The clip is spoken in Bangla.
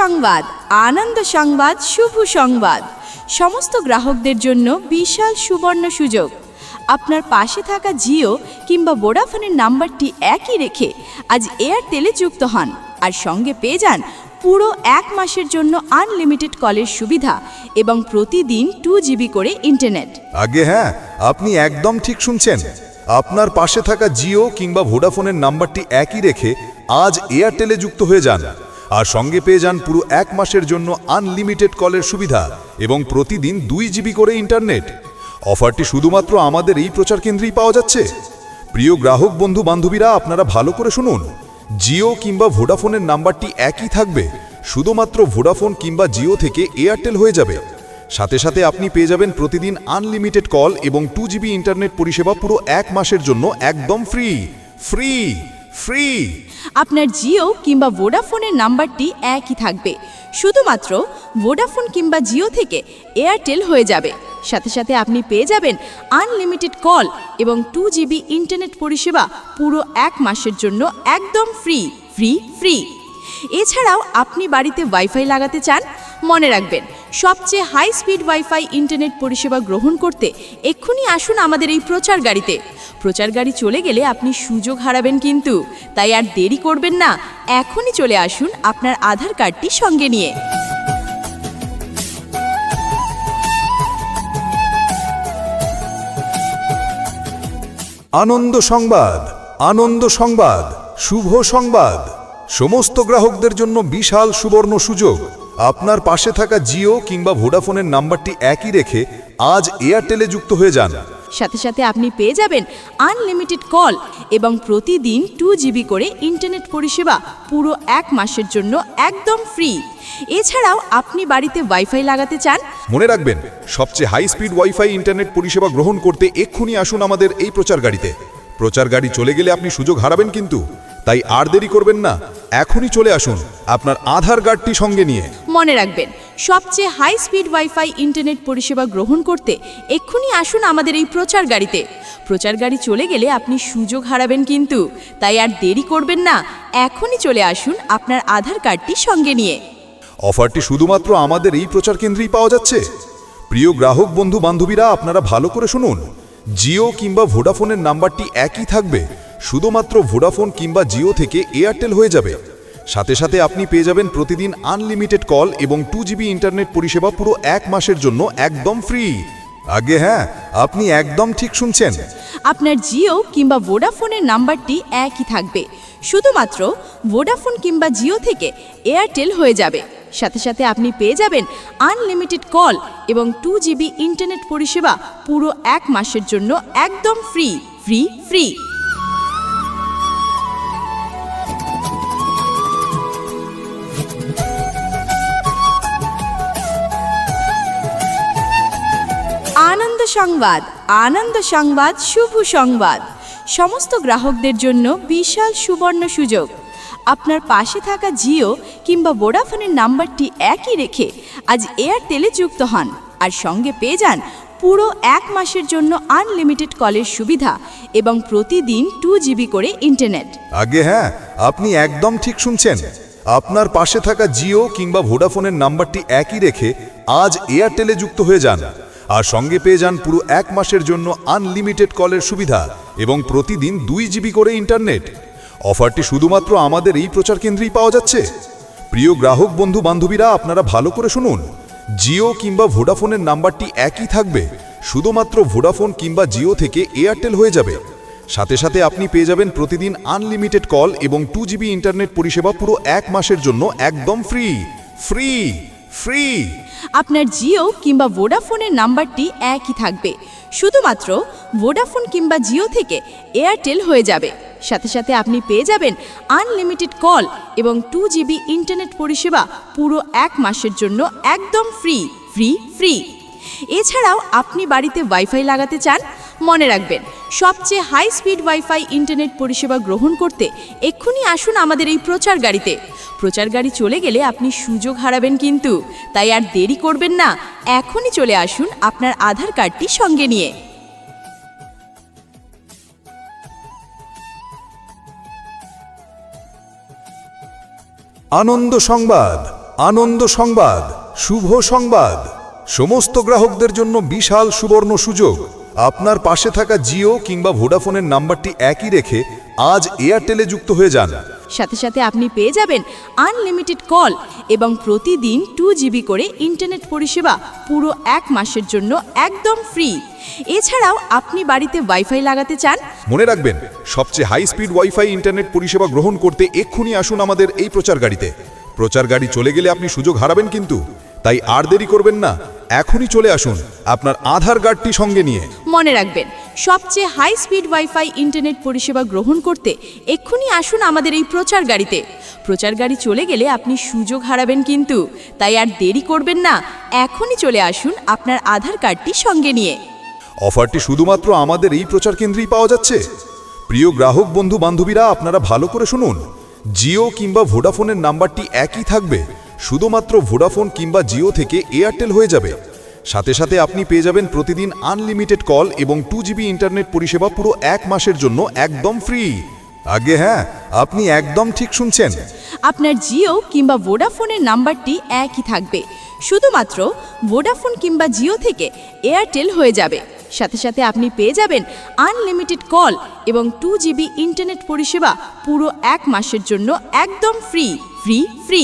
সংবাদ, আনন্দ সংবাদ, শুভ সংবাদ। সমস্ত গ্রাহকদের জন্য বিশাল সুবর্ণ সুযোগ। আপনার পাশে থাকা জিও কিংবা ভোডাফোনের নাম্বারটি একই রেখে আজ এয়ারটেলে যুক্ত হন আর সঙ্গে পেয়ে যান পুরো 1 মাসের জন্য আনলিমিটেড কলের সুবিধা এবং প্রতিদিন 2 জিবি করে ইন্টারনেট। আগে হ্যাঁ, আপনি একদম ঠিক শুনছেন। আপনার পাশে থাকা জিও কিংবা ভোডাফোনের নাম্বারটি একই রেখে আজ এয়ারটেলে যুক্ত হয়ে যান আর সঙ্গে পেয়ে যান পুরো 1 মাসের জন্য আনলিমিটেড কলের সুবিধা এবং প্রতিদিন 2 জিবি করে ইন্টারনেট। অফারটি শুধুমাত্র আমাদের এই প্রচার কেন্দ্রেই পাওয়া যাচ্ছে। প্রিয় গ্রাহক বন্ধু বান্ধবীরা, আপনারা ভালো করে শুনুন। জিও কিংবা ভোডাফোনের নাম্বারটি একই থাকবে, শুধুমাত্র ভোডাফোন কিংবা জিও থেকে এয়ারটেল হয়ে যাবে। সাথে সাথে আপনি পেয়ে যাবেন প্রতিদিন আনলিমিটেড কল এবং 2 জিবি ইন্টারনেট পরিষেবা পুরো 1 মাসের জন্য একদম ফ্রি ফ্রি ফ্রি। আপনার জিও কিংবা ভোডাফোনের নাম্বারটি একই থাকবে, শুধুমাত্র ভোডাফোন কিংবা জিও থেকে এয়ারটেল হয়ে যাবে। সাথে সাথে আপনি পেয়ে যাবেন আনলিমিটেড কল এবং 2 জিবি ইন্টারনেট পরিষেবা পুরো 1 মাসের জন্য একদম ফ্রি ফ্রি ফ্রি। এছাড়াও আপনি বাড়িতে ওয়াইফাই লাগাতে চান? মনে রাখবেন, সবচেয়ে হাই স্পিড ওয়াইফাই ইন্টারনেট পরিষেবা গ্রহণ করতে এক্ষুনি আসুন আমাদের এই প্রচার গাড়িতে। প্রচার গাড়ি চলে গেলে আপনি সুযোগ হারাবেন কিন্তু, তাই আর দেরি করবেন না, এখনই চলে আসুন আপনার আধার কার্ডটি সঙ্গে নিয়ে। আনন্দ সংবাদ, আনন্দ সংবাদ, শুভ সংবাদ। সমস্ত গ্রাহকদের জন্য বিশাল সুবর্ণ সুযোগ। আপনার পাশে থাকা জিও কিংবা ভোডাফোনের নাম্বারটি একই রেখে আজ এয়ারটেলে যুক্ত হয়ে যান। সাথে সাথে আপনি পেয়ে যাবেন আনলিমিটেড কল এবং প্রতিদিন 2 জিবি করে ইন্টারনেট পরিষেবা পুরো 1 মাসের জন্য একদম ফ্রি। এছাড়াও আপনি বাড়িতে ওয়াইফাই লাগাতে চান? মনে রাখবেন, সবচেয়ে হাই স্পিড ওয়াইফাই ইন্টারনেট পরিষেবা গ্রহণ করতে এক্ষুনি আসুন আমাদের এই প্রচার গাড়িতে। প্রচার গাড়ি চলে গেলে আপনি সুযোগ হারাবেন কিন্তু, তাই আর দেরি করবেন না, এখনই চলে আসুন আপনার আধার কার্ডটি সঙ্গে নিয়ে। মনে রাখবেন, সবচেয়ে হাই স্পিড ওয়াইফাই ইন্টারনেট পরিষেবা গ্রহণ করতে এক্ষুনি আসুন আমাদের এই প্রচার গাড়িতে। প্রচার গাড়ি চলে গেলে আপনি সুযোগ হারাবেন কিন্তু, তাই আর দেরি করবেন না, এখনই চলে আসুন আপনার আধার কার্ডটি সঙ্গে নিয়ে। অফারটি শুধুমাত্র আমাদের এই প্রচার কেন্দ্রেই পাওয়া যাচ্ছে। প্রিয় গ্রাহক বন্ধু বান্ধবীরা, আপনারা ভালো করে শুনুন। জিও কিংবা ভোডাফোনের নাম্বারটি একই থাকবে, শুধুমাত্র ভোডাফোন কিংবা জিও থেকে এয়ারটেল হয়ে যাবে। সাথে সাথে আপনি পেয়ে যাবেন প্রতিদিন আনলিমিটেড কল এবং 2 জিবি ইন্টারনেট পরিষেবা পুরো 1 মাসের জন্য একদম ফ্রি। আগে হ্যাঁ, আপনি একদম ঠিক শুনছেন। আপনার জিও কিংবা ভোডাফোনের নাম্বারটি একই থাকবে, শুধুমাত্র ভোডাফোন কিংবা জিও থেকে এয়ারটেল হয়ে যাবে। সাথে সাথে আপনি পেয়ে যাবেন আনলিমিটেড কল এবং 2 জিবি ইন্টারনেট পরিষেবা পুরো 1 মাসের জন্য একদম ফ্রি ফ্রি ফ্রি। আনন্দ সংবাদ, আনন্দ সংবাদ, শুভ সংবাদ। সমস্ত গ্রাহকদের জন্য বিশাল সুবর্ণ সুযোগ। আপনার পাশে থাকা জিও কিংবা ভোডাফোনের নাম্বারটি একই রেখে আজ এয়ারটেলে যুক্ত হন আর সঙ্গে পেয়ে যান পুরো 1 মাসের জন্য আনলিমিটেড কলের সুবিধা এবং প্রতিদিন 2 জিবি করে ইন্টারনেট। আগে হ্যাঁ, আপনি একদম ঠিক শুনছেন। আপনার পাশে থাকা জিও কিংবা ভোডাফোনের নাম্বারটি একই রেখে আজ এয়ারটেলে যুক্ত হয়ে যান আর সঙ্গে পেয়ে যান পুরো 1 মাসের জন্য আনলিমিটেড কলের সুবিধা এবং প্রতিদিন 2 জিবি করে ইন্টারনেট। অফারটি শুধুমাত্র আমাদের এই প্রচার কেন্দ্রেই পাওয়া যাচ্ছে। প্রিয় গ্রাহক বন্ধু বান্ধবীরা, আপনারা ভালো করে শুনুন। জিও কিংবা ভোডাফোনের নাম্বারটি একই থাকবে, শুধুমাত্র ভোডাফোন কিংবা জিও থেকে এয়ারটেল হয়ে যাবে। সাথে সাথে আপনি পেয়ে যাবেন প্রতিদিন আনলিমিটেড কল এবং 2 জিবি ইন্টারনেট পরিষেবা পুরো 1 মাসের জন্য একদম ফ্রি ফ্রি ফ্রি। আপনার জিও কিংবা ভোডাফোনের নাম্বারটি একই থাকবে, শুধুমাত্র ভোডাফোন কিংবা জিও থেকে এয়ারটেল হয়ে যাবে। সাথে সাথে আপনি পেয়ে যাবেন আনলিমিটেড কল এবং 2 জিবি ইন্টারনেট পরিষেবা পুরো 1 মাসের জন্য একদম ফ্রি ফ্রি ফ্রি। এছাড়াও আপনি বাড়িতে ওয়াইফাই লাগাতে চান? মনে রাখবেন, সবচেয়ে হাই স্পিড ওয়াইফাই ইন্টারনেট পরিষেবা গ্রহণ করতে এক্ষুনি আসুন আমাদের এই প্রচার গাড়িতে। প্রচার গাড়ি চলে গেলে আপনি সুযোগ হারাবেন কিন্তু, তাই আর দেরি করবেন না, এখনই চলে আসুন আপনার আধার কার্ডটি সঙ্গে নিয়ে। আনন্দ সংবাদ, আনন্দ সংবাদ, শুভ সংবাদ। সমস্ত গ্রাহকদের জন্য বিশাল সুবর্ণ সুযোগ। আপনার পাশে থাকা জিও কিংবা ভোডাফোনের নাম্বারটি একই রেখে আজ এয়ারটেলে যুক্ত হয়ে যান। সাথে সাথে আপনি পেয়ে যাবেন আনলিমিটেড কল এবং প্রতিদিন 2 জিবি করে ইন্টারনেট পরিষেবা পুরো 1 মাসের জন্য একদম ফ্রি। এছাড়াও আপনি বাড়িতে ওয়াইফাই লাগাতে চান? মনে রাখবেন, সবচেয়ে হাই স্পিড ওয়াইফাই ইন্টারনেট পরিষেবা গ্রহণ করতে এক্ষুনি আসুন আমাদের এই প্রচার গাড়িতে। প্রচার গাড়ি চলে গেলে আপনি সুযোগ হারাবেন কিন্তু। তাই আর দেরি করবেন না, এখনই চলে আসুন আপনার আধার কার্ডটি সঙ্গে নিয়ে। মনে রাখবেন, সবচেয়ে হাই স্পিড ওয়াইফাই ইন্টারনেট পরিষেবা গ্রহণ করতে এক্ষুনি আসুন আমাদের এই প্রচার গাড়িতে। প্রচার গাড়ি চলে গেলে আপনি সুযোগ হারাবেন কিন্তু। তাই আর দেরি করবেন না, এখনই চলে আসুন আপনার আধার কার্ডটি সঙ্গে নিয়ে। অফারটি শুধুমাত্র আমাদের এই প্রচার কেন্দ্রেই পাওয়া যাচ্ছে। প্রিয় গ্রাহক বন্ধু বান্ধবীরা, আপনারা ভালো করে শুনুন। জিও কিংবা ভোডাফোনের নাম্বারটি একই থাকবে, শুধুমাত্র ভোডাফোন কিংবা জিও থেকে এয়ারটেল হয়ে যাবে। সাথে সাথে আপনি পেয়ে যাবেন প্রতিদিন আনলিমিটেড কল এবং 2 জিবি ইন্টারনেট পরিষেবা পুরো 1 মাসের জন্য একদম ফ্রি। আগে হ্যাঁ, আপনি একদম ঠিক শুনছেন। আপনার জিও কিংবা ভোডাফোনের নাম্বারটি একই থাকবে, শুধুমাত্র ভোডাফোন কিংবা জিও থেকে এয়ারটেল হয়ে যাবে। সাথে সাথে আপনি পেয়ে যাবেন আনলিমিটেড কল এবং 2 জিবি ইন্টারনেট পরিষেবা পুরো 1 মাসের জন্য একদম ফ্রি ফ্রি ফ্রি।